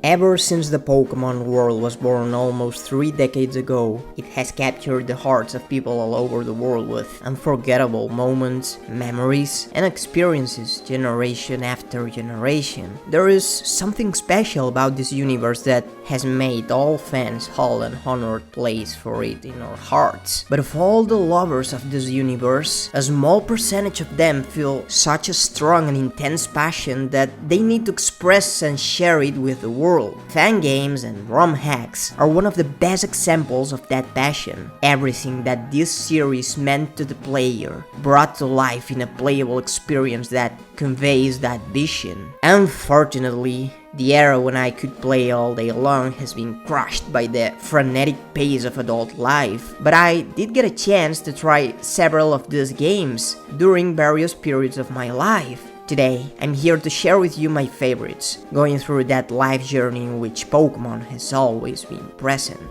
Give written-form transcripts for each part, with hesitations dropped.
Ever since the Pokemon world was born almost 3 decades ago, it has captured the hearts of people all over the world with unforgettable moments, memories, and experiences generation after generation. There is something special about this universe that has made all fans hold an honored place for it in our hearts. But of all the lovers of this universe, a small percentage of them feel such a strong and intense passion that they need to express and share it with the world. Fan games and ROM hacks are one of the best examples of that passion. Everything that this series meant to the player brought to life in a playable experience that conveys that vision. Unfortunately, the era when I could play all day long has been crushed by the frenetic pace of adult life, but I did get a chance to try several of these games during various periods of my life. Today, I'm here to share with you my favorites, going through that life journey in which Pokemon has always been present.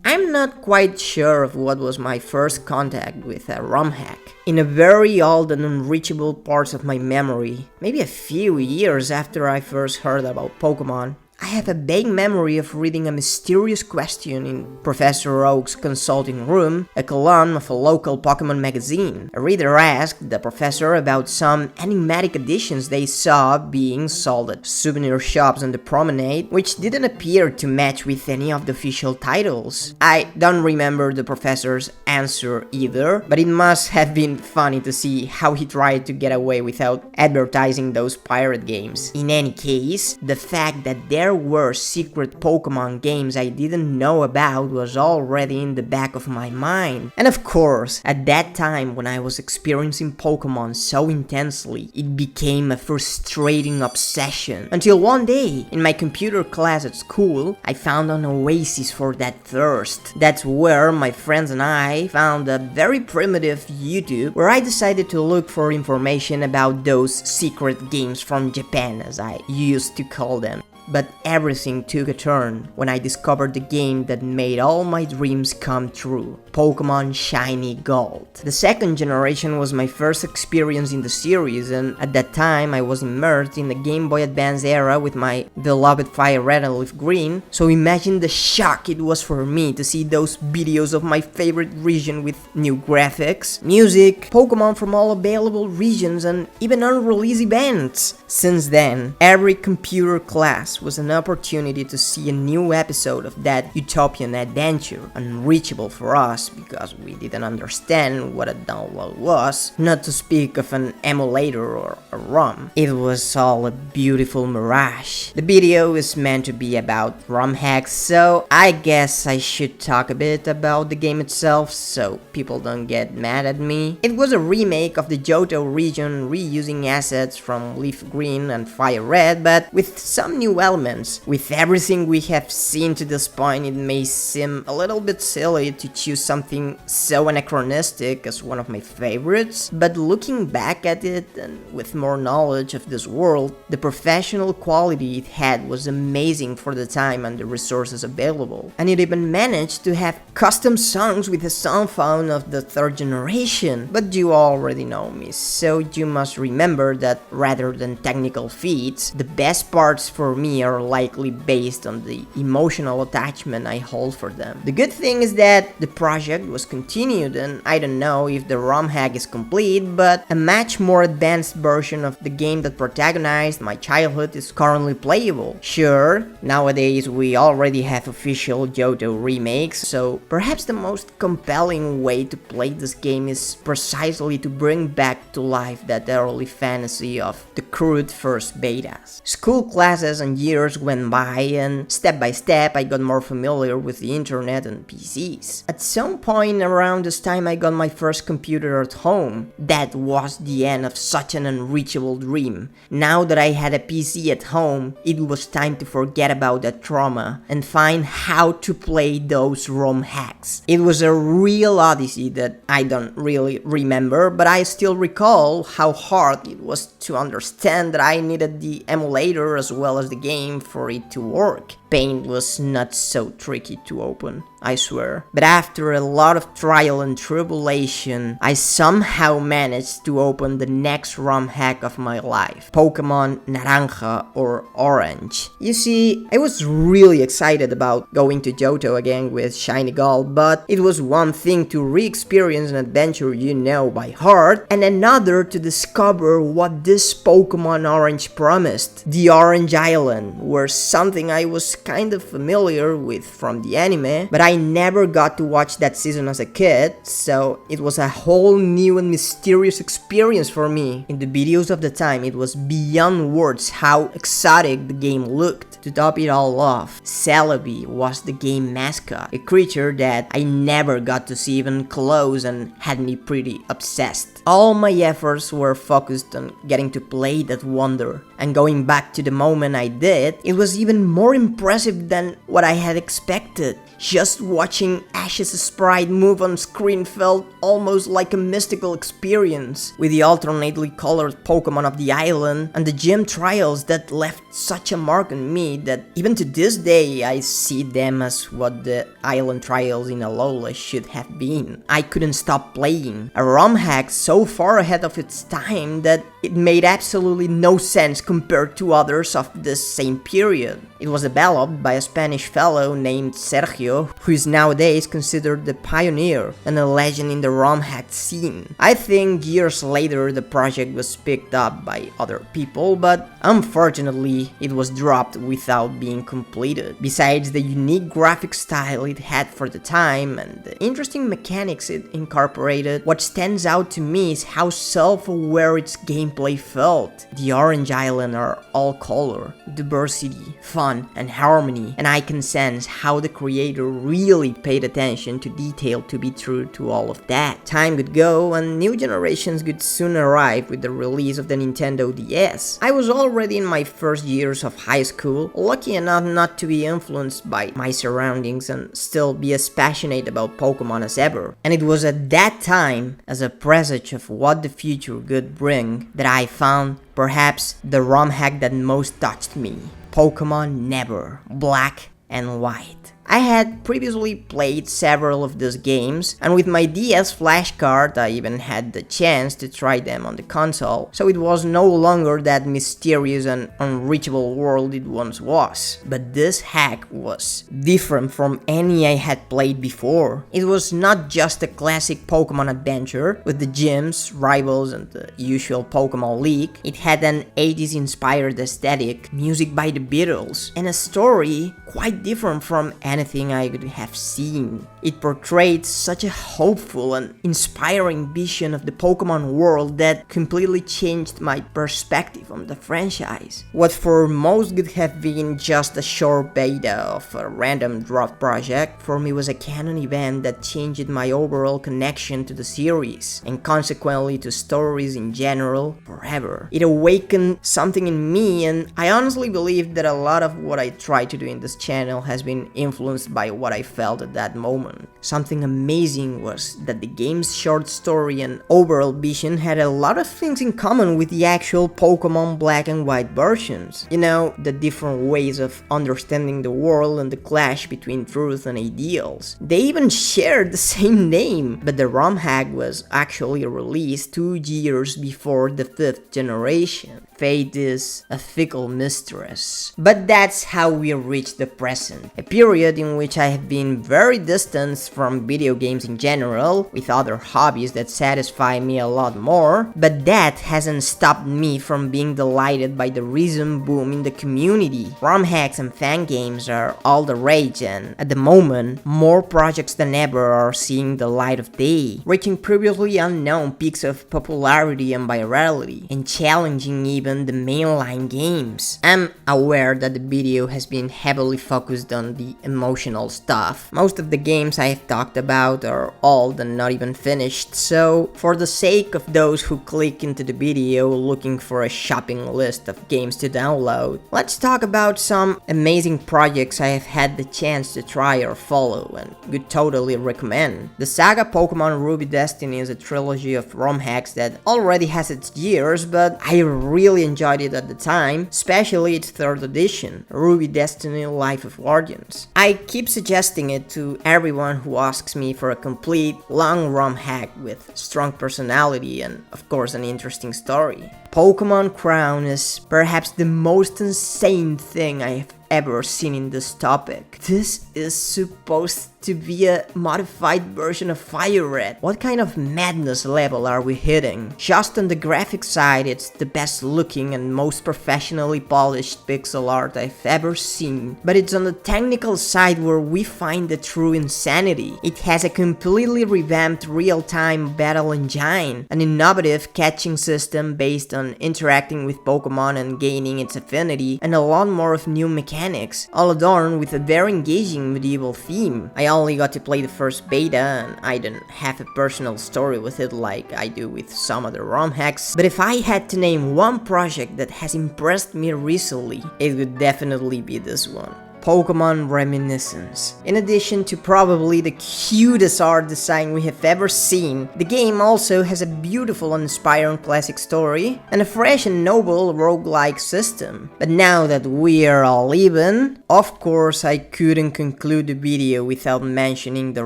I'm not quite sure of what was my first contact with a ROM hack. In a very old and unreachable parts of my memory, maybe a few years after I first heard about Pokemon, I have a vague memory of reading a mysterious question in Professor Oak's consulting room, a column of a local Pokemon magazine. A reader asked the professor about some enigmatic editions they saw being sold at souvenir shops on the promenade, which didn't appear to match with any of the official titles. I don't remember the professor's answer either, but it must have been funny to see how he tried to get away without advertising those pirate games. In any case, the fact that there were secret Pokemon games I didn't know about was already in the back of my mind. And of course, at that time when I was experiencing Pokemon so intensely, it became a frustrating obsession. Until one day, in my computer class at school, I found an oasis for that thirst. That's where my friends and I found a very primitive YouTube where I decided to look for information about those secret games from Japan, as I used to call them. But everything took a turn when I discovered the game that made all my dreams come true, Pokemon Shiny Gold. The second generation was my first experience in the series, and at that time I was immersed in the Game Boy Advance era with my beloved Fire Red and Leaf Green, so imagine the shock it was for me to see those videos of my favorite region with new graphics, music, Pokemon from all available regions, and even unreleased events. Since then, every computer class was an opportunity to see a new episode of that utopian adventure, unreachable for us because we didn't understand what a download was, not to speak of an emulator or a ROM. It was all a beautiful mirage. The video is meant to be about ROM hacks, so I guess I should talk a bit about the game itself so people don't get mad at me. It was a remake of the Johto region, reusing assets from Leaf Green and Fire Red, but with some new elements. With everything we have seen to this point, it may seem a little bit silly to choose something so anachronistic as one of my favorites, but looking back at it and with more knowledge of this world, the professional quality it had was amazing for the time and the resources available. And it even managed to have custom songs with the sound font of the third generation. But you already know me, so you must remember that rather than technical feats, the best parts for me are likely based on the emotional attachment I hold for them. The good thing is that the project was continued, and I don't know if the ROM hack is complete, but a much more advanced version of the game that protagonized my childhood is currently playable. Sure, nowadays we already have official Johto remakes, so perhaps the most compelling way to play this game is precisely to bring back to life that early fantasy of the crude first betas. School classes and years went by, and step by step I got more familiar with the internet and PCs. At some point around this time I got my first computer at home. That was the end of such an unreachable dream. Now that I had a PC at home, it was time to forget about that trauma and find how to play those ROM hacks. It was a real odyssey that I don't really remember, but I still recall how hard it was to understand that I needed the emulator as well as the game for it to work. paint was not so tricky to open, I swear. But after a lot of trial and tribulation, I somehow managed to open the next ROM hack of my life, Pokemon Naranja or Orange. You see, I was really excited about going to Johto again with Shiny Gold, but it was one thing to re-experience an adventure you know by heart, and another to discover what this Pokemon Orange promised. The Orange Island, where something I was kind of familiar with from the anime, but I never got to watch that season as a kid, so it was a whole new and mysterious experience for me. In the videos of the time, it was beyond words how exotic the game looked. To top it all off, Celebi was the game mascot, a creature that I never got to see even close and had me pretty obsessed. All my efforts were focused on getting to play that wonder, and going back to the moment I did, it was even more impressive than what I had expected. Just watching Ash's sprite move on screen felt almost like a mystical experience, with the alternately colored Pokemon of the island and the gym trials that left such a mark on me that even to this day I see them as what the island trials in Alola should have been. I couldn't stop playing, a ROM hack so far ahead of its time that it made absolutely no sense compared to others of the same period. It was developed by a Spanish fellow named Sergio, who is nowadays considered the pioneer and a legend in the ROM hack scene. I think years later the project was picked up by other people, but unfortunately it was dropped without being completed. Besides the unique graphic style it had for the time and the interesting mechanics it incorporated, what stands out to me is how self-aware its gameplay felt. The Orange Island are all color, diversity, fun, and harmony, and I can sense how the creator really paid attention to detail to be true to all of that. Time would go and new generations would soon arrive with the release of the Nintendo DS. I was already in my first years of high school, lucky enough not to be influenced by my surroundings and still be as passionate about Pokemon as ever. And it was at that time, as a presage of what the future could bring, that I found perhaps the ROM hack that most touched me. Pokemon Never, Black and White. I had previously played several of these games, and with my DS flashcard I even had the chance to try them on the console, so it was no longer that mysterious and unreachable world it once was. But this hack was different from any I had played before. It was not just a classic Pokemon adventure with the gyms, rivals, and the usual Pokemon League. It had an 80s inspired aesthetic, music by the Beatles, and a story quite different from anything I could have seen. It portrayed such a hopeful and inspiring vision of the Pokemon world that completely changed my perspective on the franchise. What for most could have been just a short beta of a random drop project, for me was a canon event that changed my overall connection to the series, and consequently to stories in general, forever. It awakened something in me, and I honestly believe that a lot of what I try to do in this channel has been influenced by what I felt at that moment. Something amazing was that the game's short story and overall vision had a lot of things in common with the actual Pokemon Black and White versions. You know, the different ways of understanding the world and the clash between truth and ideals. They even shared the same name, but the ROM hack was actually released 2 years before the 5th generation. Fate is a fickle mistress. But that's how we reach the present, a period in which I have been very distanced from video games in general, with other hobbies that satisfy me a lot more, but that hasn't stopped me from being delighted by the recent boom in the community. ROM hacks and fan games are all the rage, and at the moment, more projects than ever are seeing the light of day, reaching previously unknown peaks of popularity and virality, and challenging even the mainline games. I'm aware that the video has been heavily focused on the emotional stuff. Most of the games I have talked about are old and not even finished, so for the sake of those who click into the video looking for a shopping list of games to download, let's talk about some amazing projects I have had the chance to try or follow and would totally recommend. The saga Pokemon Ruby Destiny is a trilogy of ROM hacks that already has its years, but I really really enjoyed it at the time, especially its 3rd edition, Ruby Destiny Life of Guardians. I keep suggesting it to everyone who asks me for a complete, long ROM hack with strong personality and, of course, an interesting story. Pokemon Crown is perhaps the most insane thing I have ever seen in this topic. This is supposed to be a modified version of Fire Red. What kind of madness level are we hitting? Just on the graphic side, it's the best looking and most professionally polished pixel art I've ever seen. But it's on the technical side where we find the true insanity. It has a completely revamped real-time battle engine, an innovative catching system based on interacting with Pokemon and gaining its affinity, and a lot more of new mechanics, all adorned with a very engaging medieval theme. I only got to play the first beta and I didn't have a personal story with it like I do with some other ROM hacks, but if I had to name one project that has impressed me recently, it would definitely be this one. Pokemon Reminiscence. In addition to probably the cutest art design we have ever seen, the game also has a beautiful and inspiring classic story and a fresh and noble roguelike system. But now that we are all even, of course I couldn't conclude the video without mentioning the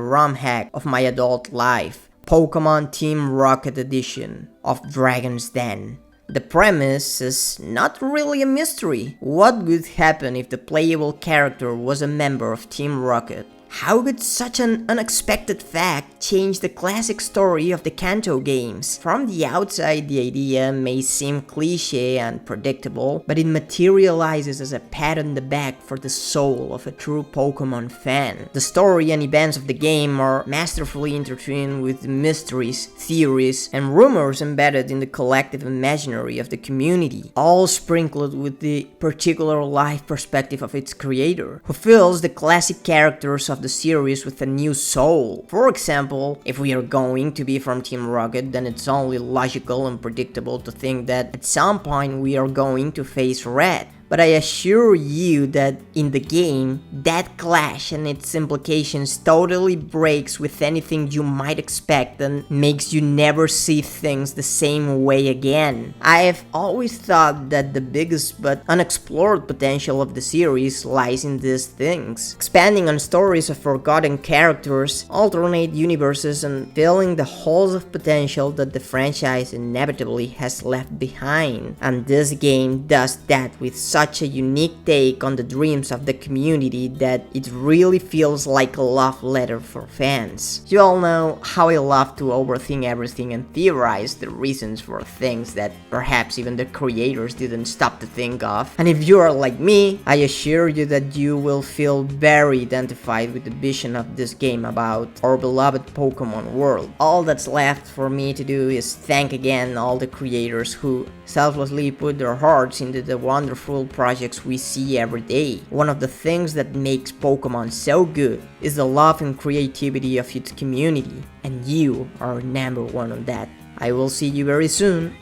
ROM hack of my adult life, Pokemon Team Rocket Edition of Dragon's Den. The premise is not really a mystery. What would happen if the playable character was a member of Team Rocket? How could such an unexpected fact change the classic story of the Kanto games? From the outside, the idea may seem cliché and predictable, but it materializes as a pat on the back for the soul of a true Pokemon fan. The story and events of the game are masterfully intertwined with the mysteries, theories, and rumors embedded in the collective imaginary of the community, all sprinkled with the particular life perspective of its creator, who fills the classic characters of the series with a new soul. For example, if we are going to be from Team Rocket, then it's only logical and predictable to think that at some point we are going to face Red. But I assure you that in the game, that clash and its implications totally breaks with anything you might expect and makes you never see things the same way again. I have always thought that the biggest but unexplored potential of the series lies in these things. Expanding on stories of forgotten characters, alternate universes, and filling the holes of potential that the franchise inevitably has left behind. And this game does that with such a unique take on the dreams of the community that it really feels like a love letter for fans. You all know how I love to overthink everything and theorize the reasons for things that perhaps even the creators didn't stop to think of. And if you are like me, I assure you that you will feel very identified with the vision of this game about our beloved Pokemon world. All that's left for me to do is thank again all the creators who selflessly put their hearts into the wonderful projects we see every day. One of the things that makes Pokemon so good is the love and creativity of its community, and you are number one on that. I will see you very soon.